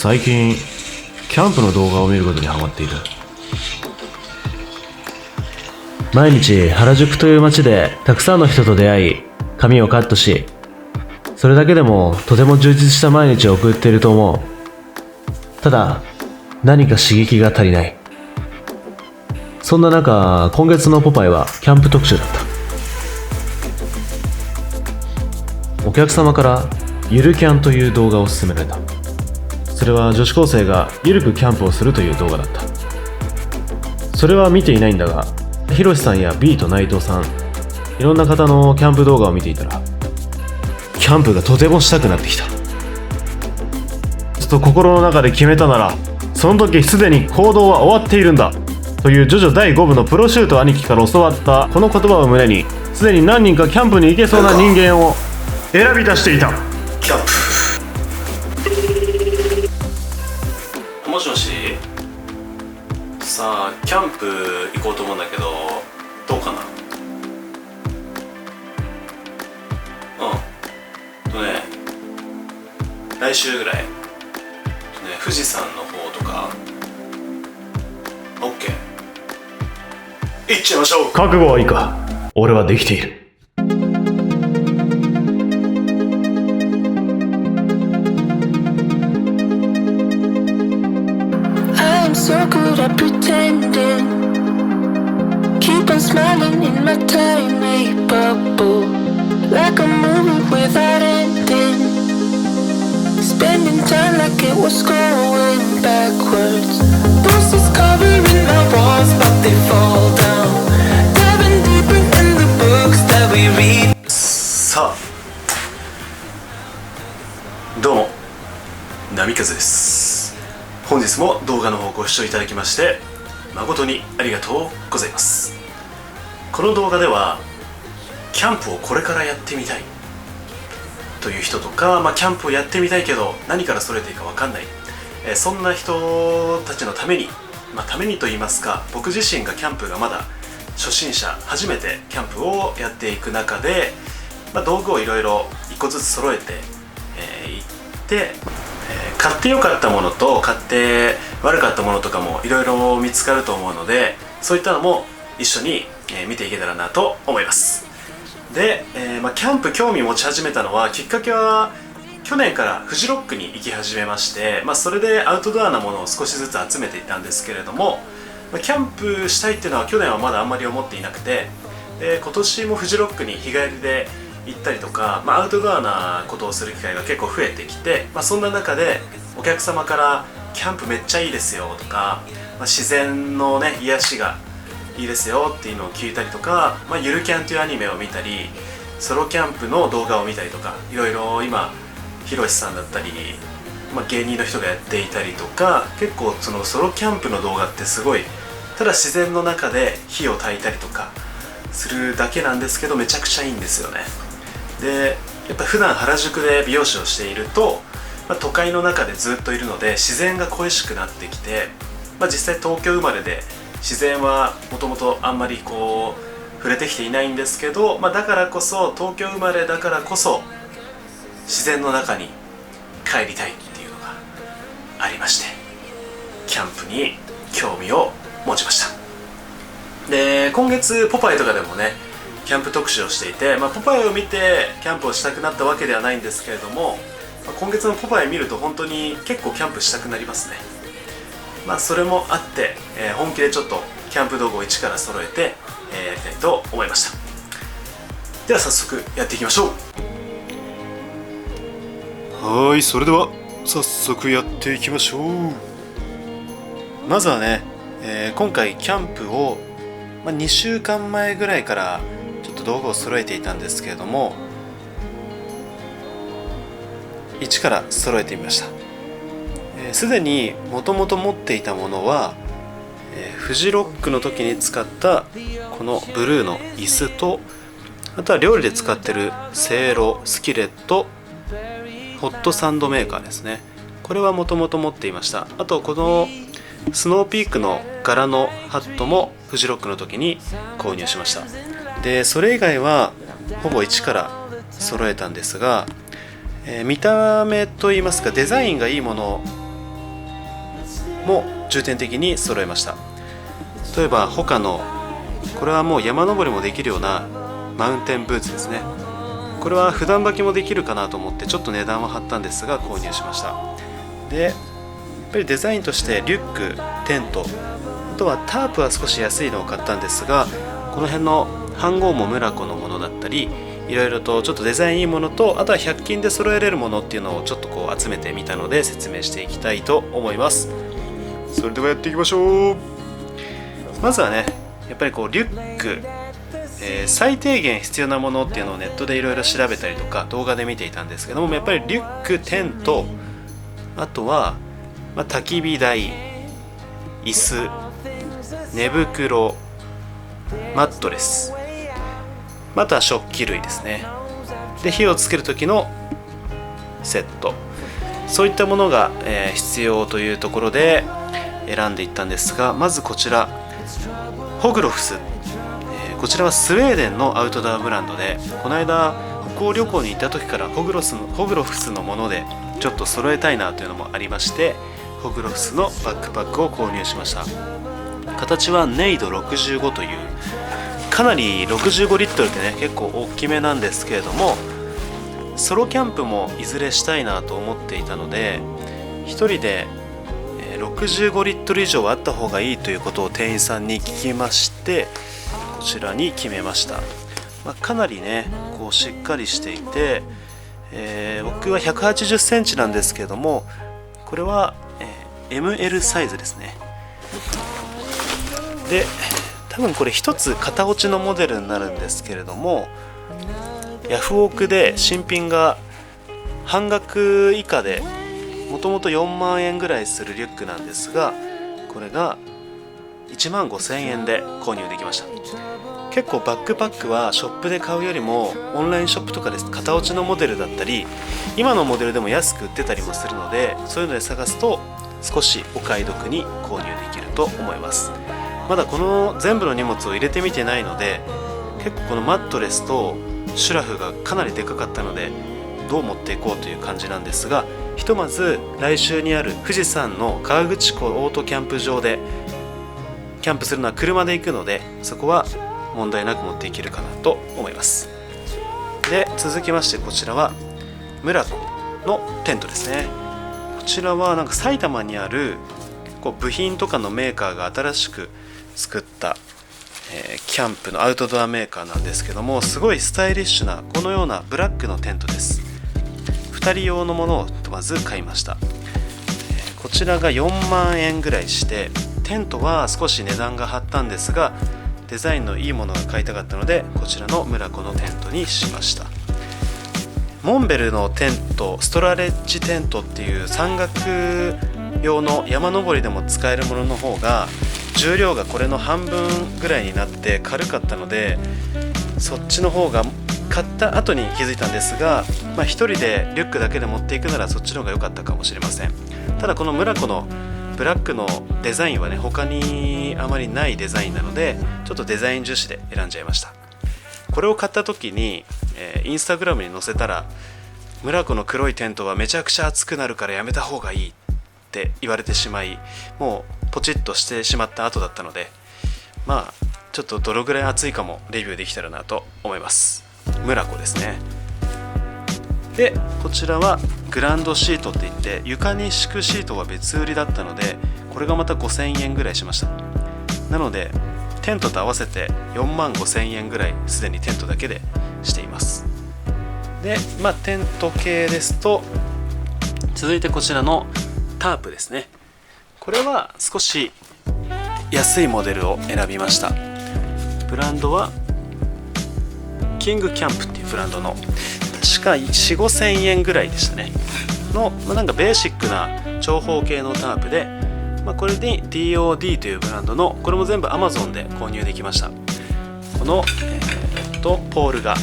最近キャンプの動画を見ることにハマっている。毎日原宿という街でたくさんの人と出会い、髪をカットし、それだけでもとても充実した毎日を送っていると思う。ただ何か刺激が足りない。そんな中、今月のポパイはキャンプ特集だった。お客様からゆるキャンという動画を勧められた。それは女子高生がゆるくキャンプをするという動画だった。それは見ていないんだが、ひろしさんや B と内藤さん、いろんな方のキャンプ動画を見ていたら、キャンプがとてもしたくなってきた。ちょっと心の中で決めたなら、その時すでに行動は終わっているんだというジョジョ第5部のプロシュート兄貴から教わったこの言葉を胸に、すでに何人かキャンプに行けそうな人間を選び出していた。キャンプ。もしもし。さあキャンプ行こうと思うんだけど、どうかな。来週ぐらい、富士山の方とか OK 行っちゃいましょう。覚悟はいいか。俺はできている。So good at pretending, keep on smiling in my tiny bubble, like a movie without ending, spending time like it was going backwards, posters covering our walls but they fall down, diving deeper in the books that we read. さあどうも、波風です。本日も動画の方ご視聴いただきまして誠にありがとうございます。この動画ではキャンプをこれからやってみたいという人とか、キャンプをやってみたいけど何からそれていいか分かんない、そんな人たちのために、ためにと言いますか、僕自身がキャンプがまだ初心者、初めてキャンプをやっていく中で、道具をいろいろ一個ずつ揃えていって、買ってよかったものと買って悪かったものとかもいろいろ見つかると思うので、そういったのも一緒に見ていけたらなと思います。で、キャンプ興味持ち始めたのは、きっかけは去年からフジロックに行き始めまして、それでアウトドアなものを少しずつ集めていったんですけれども、キャンプしたいっていうのは去年はまだあんまり思っていなくて、で今年もフジロックに日帰りで行ったりとか、アウトドアなことをする機会が結構増えてきて、そんな中でお客様からキャンプめっちゃいいですよとか、自然のね癒しがいいですよっていうのを聞いたりとか、ゆるキャンというアニメを見たり、ソロキャンプの動画を見たりとか、いろいろ今ひろしさんだったり、芸人の人がやっていたりとか、結構そのソロキャンプの動画ってすごい、ただ自然の中で火を焚いたりとかするだけなんですけど、めちゃくちゃいいんですよね。でやっぱ普段原宿で美容師をしていると、都会の中でずっといるので自然が恋しくなってきて、実際東京生まれで自然はもともとあんまり触れてきていないんですけど、だからこそ東京生まれだからこそ自然の中に帰りたいっていうのがありまして、キャンプに興味を持ちました。で今月ポパイとかでもねキャンプ特集をしていて、ポパイを見てキャンプをしたくなったわけではないんですけれども、今月のポパイ見ると本当に結構キャンプしたくなりますね。それもあって、本気でちょっとキャンプ道具を一から揃えて、やりたいと思いました。では早速やっていきましょう。はい、それでは早速やっていきましょう。まずはね、今回キャンプを、2週間前ぐらいからちょっと道具を揃えていたんですけれども、一から揃えてみました。すでにもともと持っていたものは、フジロックの時に使ったこのブルーの椅子と、あとは料理で使ってるせいろ、スキレット、ホットサンドメーカーですね。これはもともと持っていました。あとこのスノーピークの柄のハットもフジロックの時に購入しました。でそれ以外はほぼ一から揃えたんですが、見た目といいますかデザインがいいものも重点的に揃えました。例えば他のこれはもう山登りもできるようなマウンテンブーツですね。これは普段履きもできるかなと思ってちょっと値段は張ったんですが購入しました。でやっぱりデザインとしてリュック、テント、あとはタープは少し安いのを買ったんですが、この辺の飯盒もムラコのものだったり、いろいろとちょっとデザインいいものと、あとは100均で揃えれるものっていうのをちょっとこう集めてみたので説明していきたいと思います。それではやっていきましょう。まずはね、やっぱりこうリュック、最低限必要なものっていうのをネットでいろいろ調べたりとか動画で見ていたんですけども、やっぱりリュック、テント、あとは、焚き火台、椅子、寝袋、マットレス、また食器類ですね。で火をつける時のセット、そういったものが、必要というところで選んでいったんですが、まずこちらホグロフス、こちらはスウェーデンのアウトドアブランドで、この間北欧旅行に行った時からホグロフスのものでちょっと揃えたいなというのもありまして、ホグロフスのバックパックを購入しました。形はネイド65という、かなり65リットルってね結構大きめなんですけれども、ソロキャンプもいずれしたいなと思っていたので、1人で65リットル以上あった方がいいということを店員さんに聞きまして、こちらに決めました。かなりねこうしっかりしていて、僕は180センチなんですけれども、これは、ML サイズですね。で多分これ一つ型落ちのモデルになるんですけれども、ヤフオクで新品が半額以下でもともと4万円ぐらいするリュックなんですが、これが1万5000円で購入できました。結構バックパックはショップで買うよりもオンラインショップとかで型落ちのモデルだったり、今のモデルでも安く売ってたりもするので、そういうので探すと少しお買い得に購入できると思います。まだこの全部の荷物を入れてみてないので、結構このマットレスとシュラフがかなりでかかったのでどう持っていこうという感じなんですが、ひとまず来週にある富士山の河口湖オートキャンプ場でキャンプするのは車で行くので、そこは問題なく持っていけるかなと思います。で続きまして、こちらはムラコのテントですね。こちらはなんか埼玉にあるこう部品とかのメーカーが新しく作った、キャンプのアウトドアメーカーなんですけども、すごいスタイリッシュなこのようなブラックのテントです。2人用のものをまず買いました。こちらが4万円ぐらいして、テントは少し値段が張ったんですが、デザインのいいものが買いたかったので、こちらのムラコのテントにしました。モンベルのテント、ストラレッジテントっていう山岳用の山登りでも使えるものの方が重量がこれの半分ぐらいになって軽かったので、そっちの方が買った後に気づいたんですが、一人でリュックだけで持っていくならそっちの方が良かったかもしれません。ただこのムラコのブラックのデザインはね、他にあまりないデザインなので、ちょっとデザイン重視で選んじゃいました。これを買った時に、インスタグラムに載せたら、ムラコの黒いテントはめちゃくちゃ熱くなるからやめた方がいいって言われてしまい、もうポチッとしてしまった後だったので、ちょっとどのぐらい熱いかもレビューできたらなと思います。ムラコですね。でこちらはグランドシートっていって、床に敷くシートは別売りだったので、これがまた5000円ぐらいしました。なのでテントと合わせて4万5000円ぐらいすでにテントだけでしています。でテント系ですと、続いてこちらのタープですね。これは少し安いモデルを選びました。ブランドはキングキャンプっていうブランドの、確か 4,5,000 円ぐらいでしたねの、なんかベーシックな長方形のタープで、これに DOD というブランドの、これも全部 Amazon で購入できました。この、ポールがこ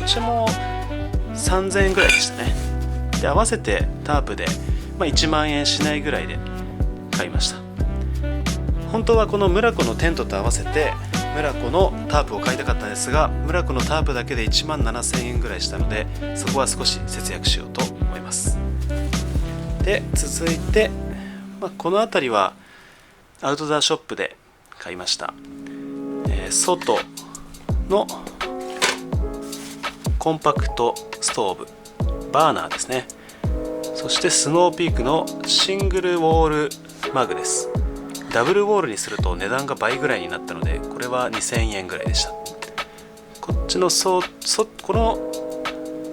ちらも3,000円ぐらいでしたね。で合わせてタープで、1万円しないぐらいで買いました。本当はこのムラコのテントと合わせてムラコのタープを買いたかったんですが、ムラコのタープだけで1万7,000円ぐらいしたので、そこは少し節約しようと思います。で続いてこの辺りはアウトドアショップで買いました。外のコンパクトストーブバーナーですね。そしてスノーピークのシングルウォールマグです。ダブルウォールにすると値段が倍ぐらいになったので、これは2000円ぐらいでした。こっちのこの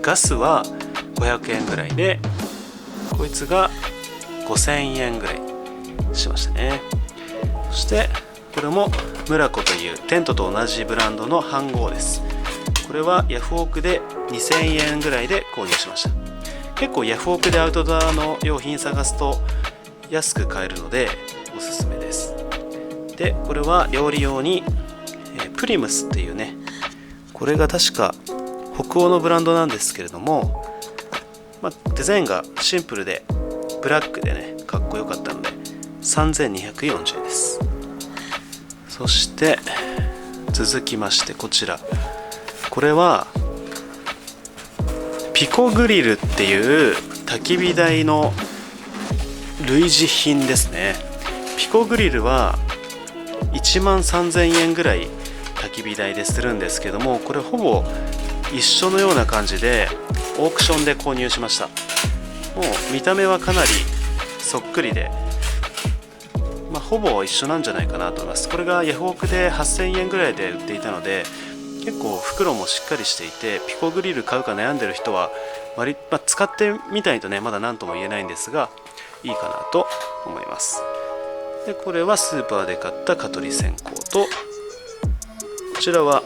ガスは500円ぐらいで、こいつが5000円ぐらいしましたね。そしてこれもムラコというテントと同じブランドの飯盒です。これはヤフオクで2000円ぐらいで購入しました。結構ヤフオクでアウトドアの用品探すと安く買えるのでおすすめです。でこれは料理用にプリムスっていうね、これが確か北欧のブランドなんですけれども、デザインがシンプルでブラックでねかっこよかったので3240円です。そして続きましてこちら、これはピコグリルっていう焚き火台の類似品ですね。ピコグリルは1万3000円ぐらい焚き火台でするんですけども、これほぼ一緒のような感じでオークションで購入しました。もう見た目はかなりそっくりで、ほぼ一緒なんじゃないかなと思います。これがヤフオクで8000円ぐらいで売っていたので、結構袋もしっかりしていて、ピコグリル買うか悩んでる人は使ってみたいとねまだ何とも言えないんですが、いいかなと思います。でこれはスーパーで買った蚊取り線香と、こちらは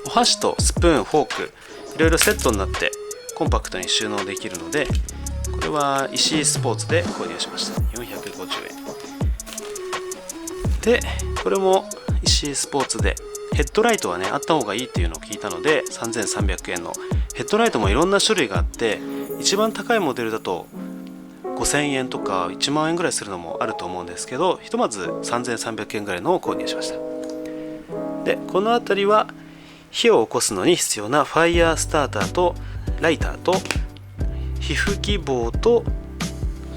お箸とスプーン、フォークいろいろセットになってコンパクトに収納できるので、これは石井スポーツで購入しました。450円で、これも石井スポーツでヘッドライトはねあった方がいいっていうのを聞いたので3300円のヘッドライトもいろんな種類があって、一番高いモデルだと5000円とか1万円ぐらいするのもあると思うんですけど、ひとまず3300円ぐらいのを購入しました。でこの辺りは火を起こすのに必要なファイヤースターターとライターと火吹き棒と、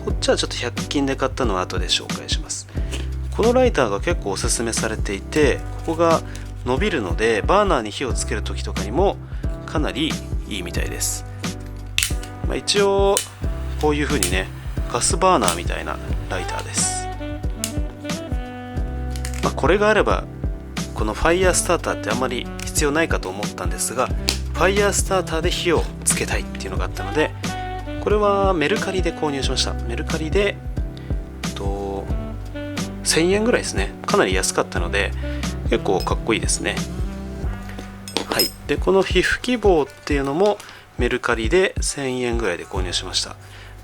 こっちはちょっと100均で買ったのは後で紹介します。このライターが結構おすすめされていて、ここが伸びるのでバーナーに火をつける時とかにもかなりいいみたいです。一応こういう風にねガスバーナーみたいなライターです。これがあればこのファイヤースターターってあんまり必要ないかと思ったんですが、ファイヤースターターで火をつけたいっていうのがあったので、これはメルカリで購入しました。メルカリで1000円ぐらいですね。かなり安かったので結構かっこいいですね。はい。でこの火吹き棒っていうのもメルカリで1000円ぐらいで購入しました。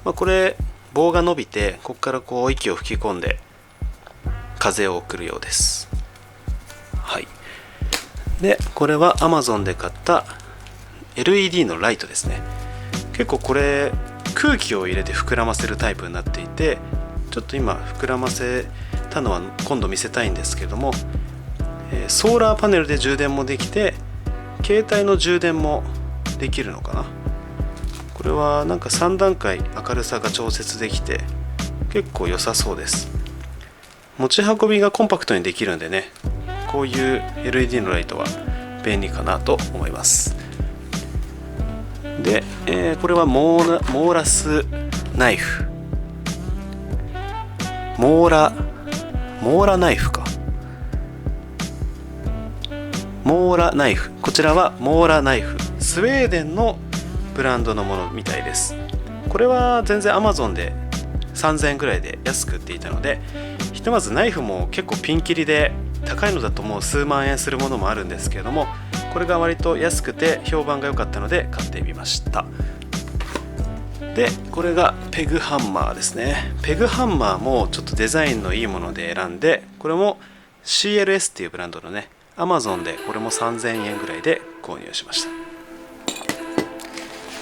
これ棒が伸びて、ここからこう息を吹き込んで風を送るようです。はい。でこれは Amazon で買った LED のライトですね。結構これ空気を入れて膨らませるタイプになっていて、ちょっと今膨らませたのは今度見せたいんですけども、ソーラーパネルで充電もできて携帯の充電もできるのかな。これはなんか3段階明るさが調節できて結構良さそうです。持ち運びがコンパクトにできるんでね、こういう LED のライトは便利かなと思います。で、これはモーラスナイフ、モーラナイフか、モーラナイフ、こちらはモーラナイフ、スウェーデンのブランドのものみたいです。これは全然 Amazon で3000円ぐらいで安く売っていたので、ひとまずナイフも結構ピンキリで高いのだともう数万円するものもあるんですけれども、これが割と安くて評判が良かったので買ってみました。でこれがペグハンマーですね。ペグハンマーもちょっとデザインのいいもので選んで、これも CLS っていうブランドのね Amazon でこれも3000円ぐらいで購入しました。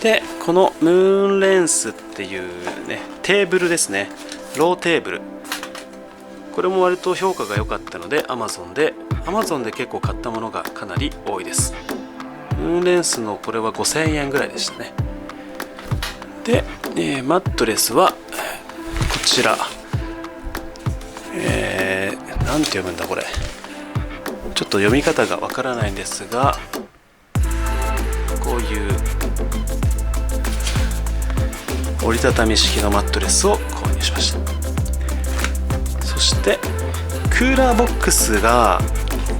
でこのムーンレンスっていうねテーブルですね、ローテーブル、これも割と評価が良かったので Amazon で結構買ったものがかなり多いです。ムーンレンスのこれは5000円ぐらいでしたね。で、マットレスはこちらなんて読むんだこれ、ちょっと読み方がわからないんですが、こういう折りたたみ式のマットレスを購入しました。そしてクーラーボックスが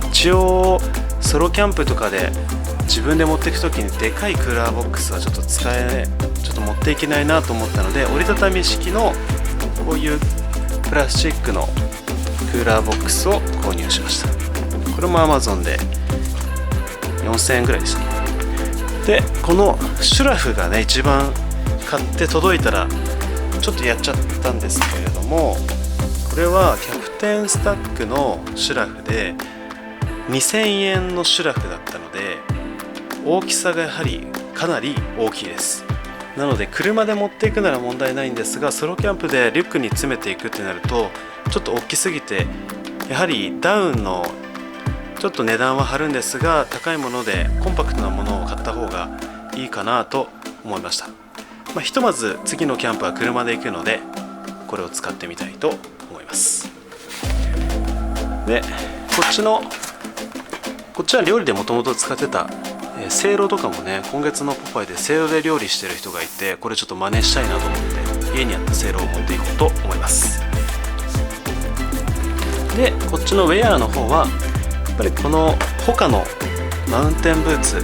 一応ソロキャンプとかで自分で持っていくときにでかいクーラーボックスはちょっと持っていけないなと思ったので、折りたたみ式のこういうプラスチックのクーラーボックスを購入しました。これも Amazon で4000円ぐらいでした。でこのシュラフがね、一番買って届いたらちょっとやっちゃったんですけれども、これはキャプテンスタックのシュラフで2000円のシュラフだったので、大きさがやはりかなり大きいです。なので車で持っていくなら問題ないんですが、ソロキャンプでリュックに詰めていくってなるとちょっと大きすぎて、やはりダウンのちょっと値段は張るんですが、高いものでコンパクトなものを買った方がいいかなと思いました。ひとまず次のキャンプは車で行くので、これを使ってみたいと思います。でこっちは料理でもともと使ってたせいろとかもね、今月のポパイでせいろで料理してる人がいて、これちょっと真似したいなと思って家にあったせいろを持っていこうと思います。でこっちのウェアの方はやっぱりこのホカのマウンテンブーツ、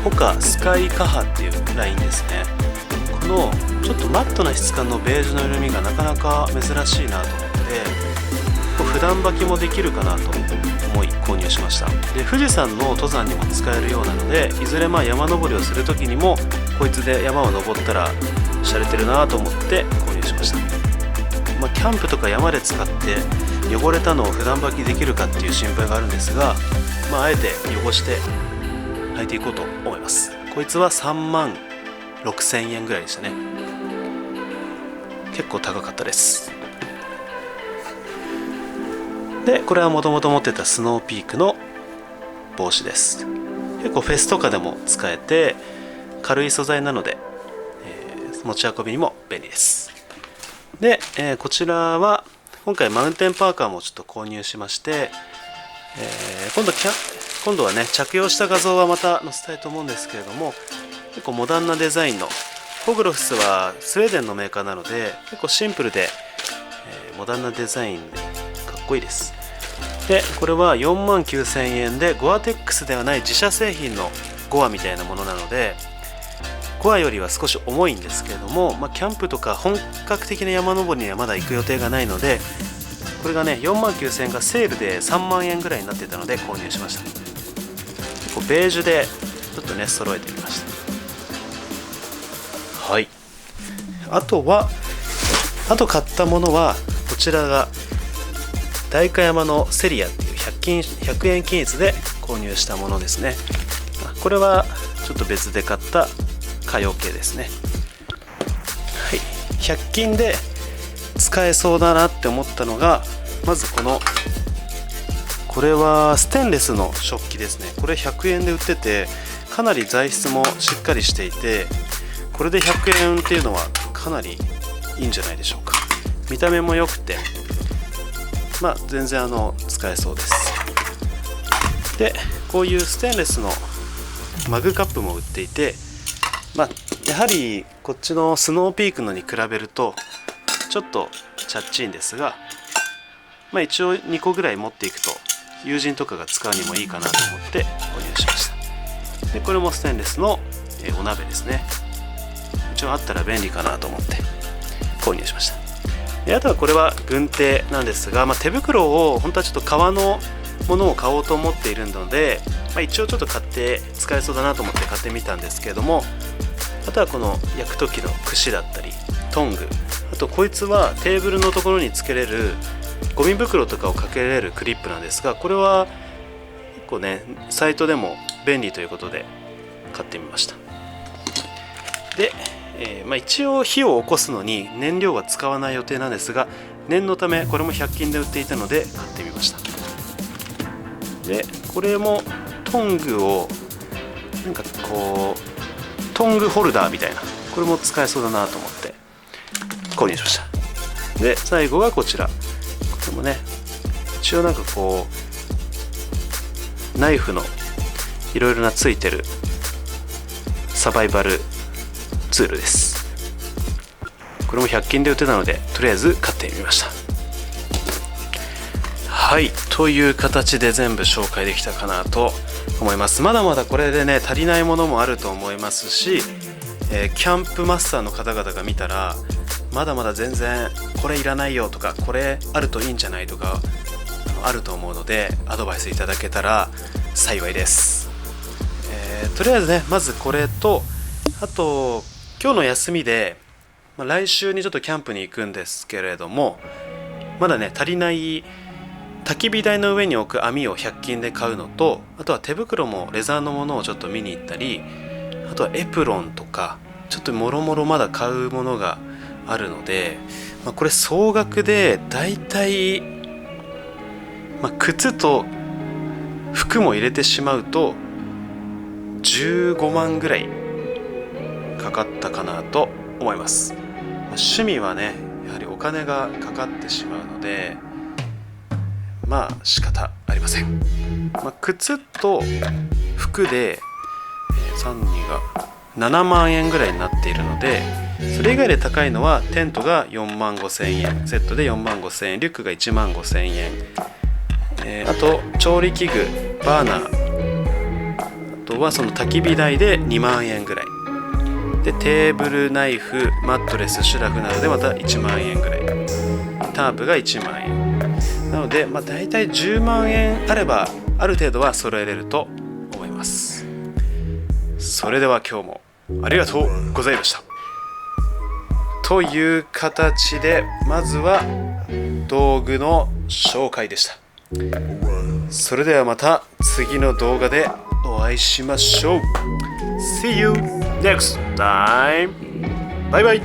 ホカスカイカハっていうラインですね。このちょっとマットな質感のベージュの色味がなかなか珍しいなと思って、普段履きもできるかなと思い購入しました。で富士山の登山にも使えるようなので、いずれ山登りをする時にもこいつで山を登ったら洒落てるなと思って購入しました。キャンプとか山で使って汚れたのを普段履きできるかっていう心配があるんですが、あえて汚して履いていこうと思います。こいつは3万6000円ぐらいでしたね。結構高かったです。でこれはもともと持ってたスノーピークの帽子です。結構フェスとかでも使えて軽い素材なので、持ち運びにも便利です。で、こちらは今回マウンテンパーカーもちょっと購入しまして、今度はね着用した画像はまた載せたいと思うんですけれども、結構モダンなデザインのフォグロフスはスウェーデンのメーカーなので結構シンプルで、モダンなデザインでかっこいいです。でこれは4万9000円でゴアテックスではない自社製品のゴアみたいなものなので、ゴアよりは少し重いんですけれども、キャンプとか本格的な山登りにはまだ行く予定がないので、これがね4万9000円がセールで3万円ぐらいになってたので購入しました。結構ベージュでちょっとね揃えてみました。はい、あと買ったものはこちらが代官山のセリアっていう100円均一で購入したものですね。これはちょっと別で買った蚊よけですね。はい、100均で使えそうだなって思ったのが、まずこれはステンレスの食器ですね。これ100円で売っててかなり材質もしっかりしていて、これで100円っていうのはかなりいいんじゃないでしょうか。見た目も良くて全然使えそうです。でこういうステンレスのマグカップも売っていて、やはりこっちのスノーピークのに比べるとちょっとチャッチいんですが、一応2個ぐらい持っていくと友人とかが使うにもいいかなと思って購入しました。でこれもステンレスのお鍋ですね。一応あったら便利かなと思って購入しました。であとはこれは軍手なんですが、手袋を本当はちょっと革のものを買おうと思っているので、一応ちょっと買って使えそうだなと思って買ってみたんですけれども、あとはこの焼く時の串だったりトング、あとこいつはテーブルのところにつけれるゴミ袋とかをかけれるクリップなんですが、これは結構ねサイトでも便利ということで買ってみました。で、一応火を起こすのに燃料は使わない予定なんですが、念のためこれも100均で売っていたので買ってみました。でこれもトングをトングホルダーみたいな、これも使えそうだなと思って購入しました。で最後がこちら、これもね一応なんかこうナイフのいろいろなついてるサバイバルツールです。これも100均で売ってたのでとりあえず買ってみました。はい、という形で全部紹介できたかなと思います。まだまだこれでね足りないものもあると思いますし、キャンプマスターの方々が見たらまだまだ全然これいらないよとかこれあるといいんじゃないとかあると思うのでアドバイスいただけたら幸いです。とりあえずねまずこれとあと今日の休みで、来週にちょっとキャンプに行くんですけれどもまだね足りない焚き火台の上に置く網を100均で買うのとあとは手袋もレザーのものをちょっと見に行ったりあとはエプロンとかちょっともろもろまだ買うものがあるので、これ総額でだいたい靴と服も入れてしまうと15万ぐらいかかったかなと思います。趣味はねやはりお金がかかってしまうので仕方ありません。靴と服で3、2が7万円ぐらいになっているのでそれ以外で高いのはテントが4万5千円セットで4万5千円リュックが1万5千円、あと調理器具バーナーあとはその焚き火台で2万円ぐらいでテーブルナイフマットレスシュラフなどでまた1万円ぐらいタープが1万円なのでだいたい10万円あればある程度は揃えれると思います。それでは今日もありがとうございましたという形でまずは道具の紹介でした。それではまた次の動画でお会いしましょう。 See you next time. バイバイ。